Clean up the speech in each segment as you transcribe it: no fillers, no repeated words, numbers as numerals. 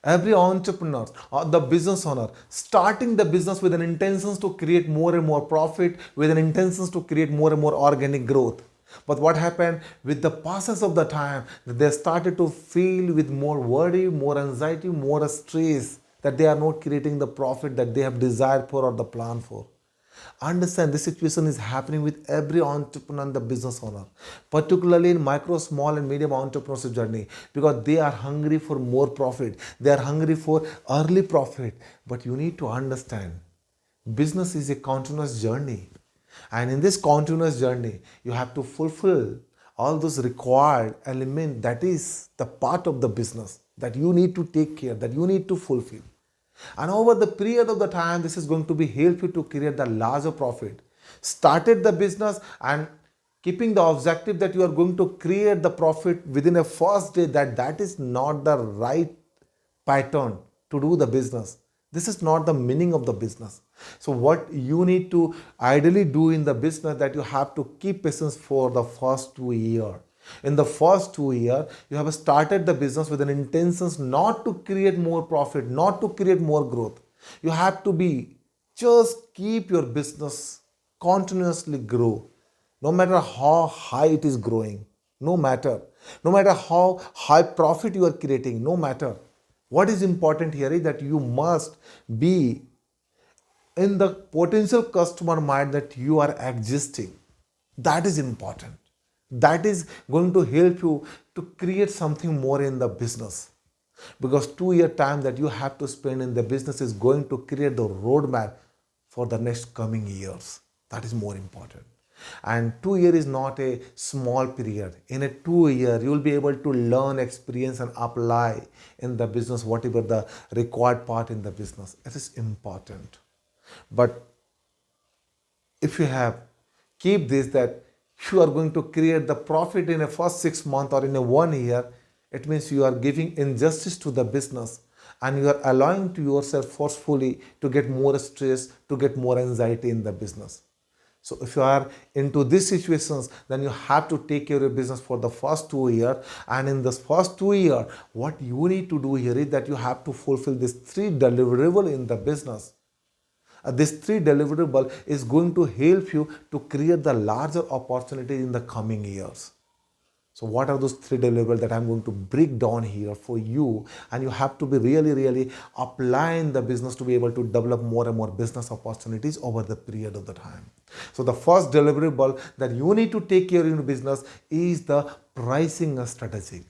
Every entrepreneur or the business owner starting the business with an intentions to create more and more profit, with an intentions to create more and more organic growth. But what happened with the passage of the time, they started to feel with more worry, more anxiety, more stress, that they are not creating the profit that they have desired for or the plan for. Understand this situation is happening with every entrepreneur and the business owner, particularly in micro, small, and medium entrepreneurship journey, because they are hungry for more profit. They are hungry for early profit. But you need to understand business is a continuous journey. And in this continuous journey, you have to fulfill all those required elements that is the part of the business that you need to take care, that you need to fulfill. And over the period of the time, this is going to be help you to create the larger profit. Started the business and keeping the objective that you are going to create the profit within a first day, that is not the right pattern to do the business. This is not the meaning of the business. So what you need to ideally do in the business, that you have to keep patience for the first 2 years. In the first 2 years, you have started the business with an intentions not to create more profit, not to create more growth. You have to be just keep your business continuously grow, no matter how high it is growing, no matter, no matter how high profit you are creating, no matter. What is important here is that you must be in the potential customer mind that you are existing. That is important. That is going to help you to create something more in the business, because 2 year time that you have to spend in the business is going to create the roadmap for the next coming years. That is more important. And 2 year is not a small period. In a 2 year you will be able to learn, experience, and apply in the business whatever the required part in the business. It is important. But if you have keep this, that you are going to create the profit in a first 6 months or in a 1 year, it means you are giving injustice to the business, and you are allowing to yourself forcefully to get more stress, to get more anxiety in the business. So if you are into these situations, then you have to take care of your business for the first 2 years. And in this first 2 years, what you need to do here is that you have to fulfill these three deliverable in the business. This three deliverable is going to help you to create the larger opportunity in the coming years. So what are those three deliverables that I'm going to break down here for you? And you have to be really, really applying the business to be able to develop more and more business opportunities over the period of the time. So the first deliverable that you need to take care of in business is the pricing strategy.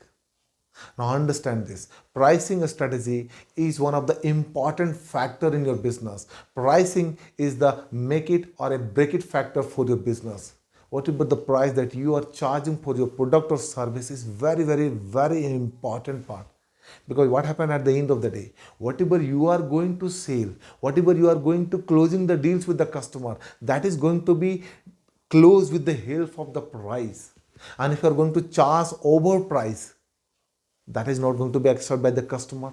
Now understand this. Pricing strategy is one of the important factor in your business. Pricing is the make it or a break it factor for your business. Whatever the price that you are charging for your product or service is very, very, very important part. Because what happened at the end of the day, whatever you are going to sell, whatever you are going to closing the deals with the customer, that is going to be closed with the help of the price. And if you are going to charge over price, that is not going to be accepted by the customer.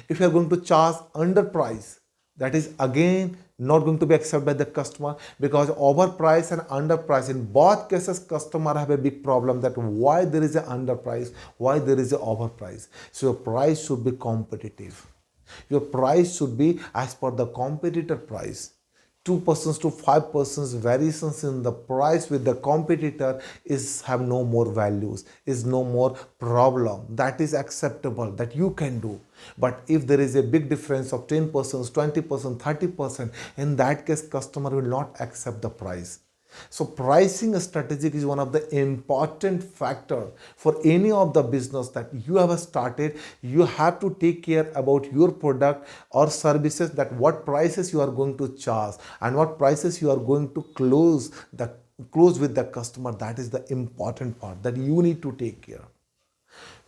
If you are going to charge under price, that is again not going to be accepted by the customer, because overprice and underprice, in both cases customer have a big problem that why there is an underprice, why there is an overprice. So your price should be competitive. Your price should be as per the competitor price. 2% to 5% variations in the price with the competitor is have no more values, is no more problem. That is acceptable, that you can do. But if there is a big difference of 10%, 20%, 30%, in that case customer will not accept the price. So pricing strategy is one of the important factor for any of the business that you have started. You have to take care about your product or services, that what prices you are going to charge and what prices you are going to close with the customer. That is the important part that you need to take care.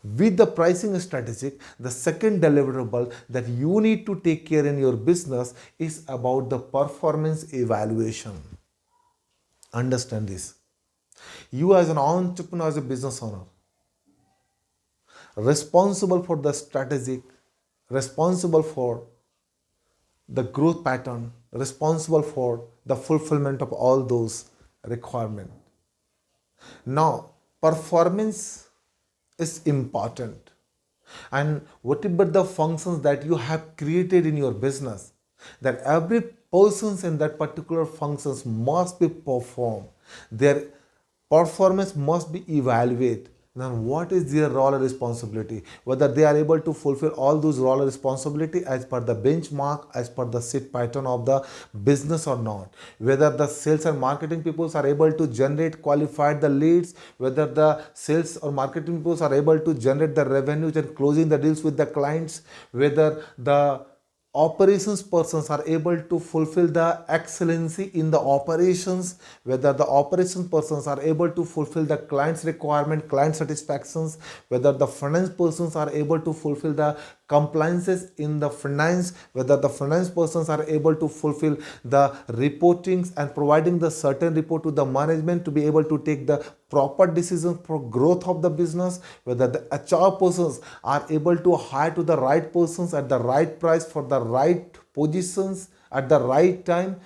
With the pricing strategy, the second deliverable that you need to take care in your business is about the performance evaluation. Understand this. You as an entrepreneur, as a business owner, responsible for the strategic, responsible for the growth pattern, responsible for the fulfillment of all those requirements. Now, performance is important. And what about the functions that you have created in your business? That every persons in that particular functions must be performed. Their performance must be evaluated. Now, what is their role and responsibility? Whether they are able to fulfill all those role and responsibility as per the benchmark, as per the set pattern of the business or not. Whether the sales and marketing people are able to generate qualified the leads, whether the sales or marketing people are able to generate the revenues and closing the deals with the clients, whether the operations persons are able to fulfill the excellency in the operations, whether the operations persons are able to fulfill the client's requirement, client satisfactions, whether the finance persons are able to fulfill the compliances in the finance, whether the finance persons are able to fulfill the reportings and providing the certain report to the management to be able to take the proper decisions for growth of the business, whether the HR persons are able to hire to the right persons at the right price for the right positions at the right time.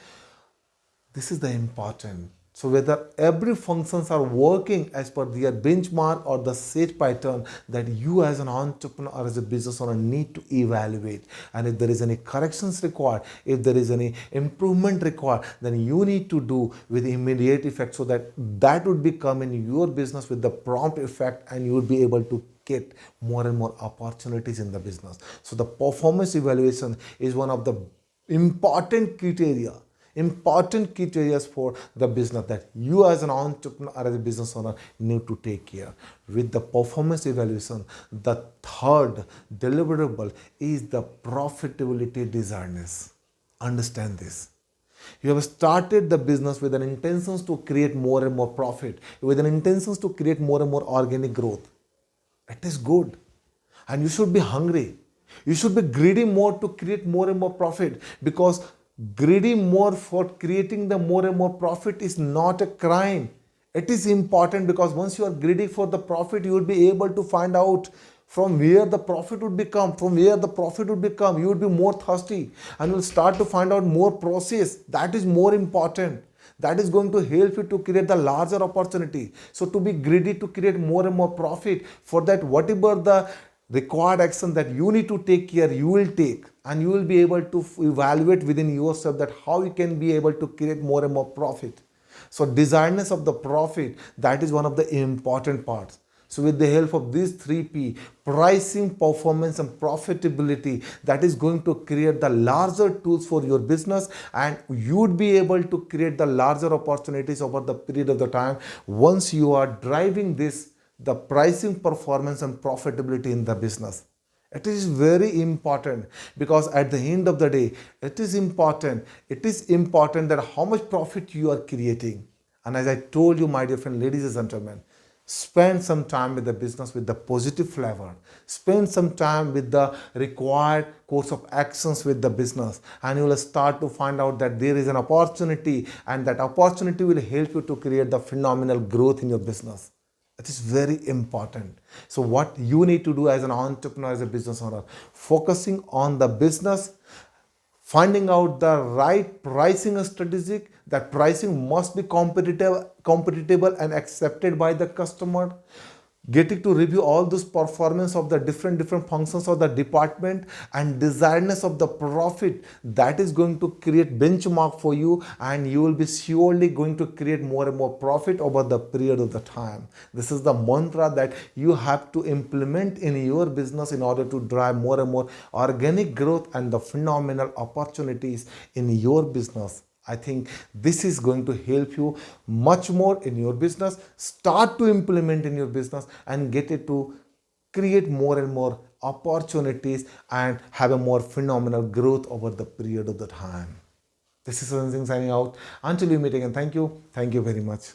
This is the important. So whether every functions are working as per their benchmark or the set pattern that you as an entrepreneur or as a business owner need to evaluate. And if there is any corrections required, if there is any improvement required, then you need to do with immediate effect so that that would become in your business with the prompt effect and you would be able to get more and more opportunities in the business. So the performance evaluation is one of the important criteria for the business that you as an entrepreneur or as a business owner need to take care. With the performance evaluation, the third deliverable is the profitability desiredness. Understand this. You have started the business with an intentions to create more and more profit, with an intentions to create more and more organic growth. It is good. And you should be hungry. You should be greedy more to create more and more profit, because greedy more for creating the more and more profit is not a crime. It is important because once you are greedy for the profit, you will be able to find out from where the profit would become, you would be more thirsty and will start to find out more process. That is more important. That is going to help you to create the larger opportunity. So to be greedy to create more and more profit, for that whatever the required action that you need to take care, you will take, and you will be able to evaluate within yourself that how you can be able to create more and more profit. So desiredness of the profit, that is one of the important parts. So with the help of these 3P, pricing, performance and profitability, that is going to create the larger tools for your business, and you would be able to create the larger opportunities over the period of the time once you are driving this, the pricing, performance and profitability in the business. It is very important, because at the end of the day, it is important that how much profit you are creating. And as I told you, my dear friend, ladies and gentlemen, spend some time with the business with the positive flavor. Spend some time with the required course of actions with the business, and you will start to find out that there is an opportunity, and that opportunity will help you to create the phenomenal growth in your business. It is very important. So what you need to do as an entrepreneur, as a business owner, focusing on the business, finding out the right pricing strategic. That pricing must be competitive and accepted by the customer. Getting to review all those performance of the different functions of the department, and desiredness of the profit, that is going to create benchmark for you, and you will be surely going to create more and more profit over the period of the time. This is the mantra that you have to implement in your business in order to drive more and more organic growth and the phenomenal opportunities in your business. I think this is going to help you much more in your business. Start to implement in your business and get it to create more and more opportunities and have a more phenomenal growth over the period of the time. This is Sanjay signing out. Until we meet again, thank you. Thank you very much.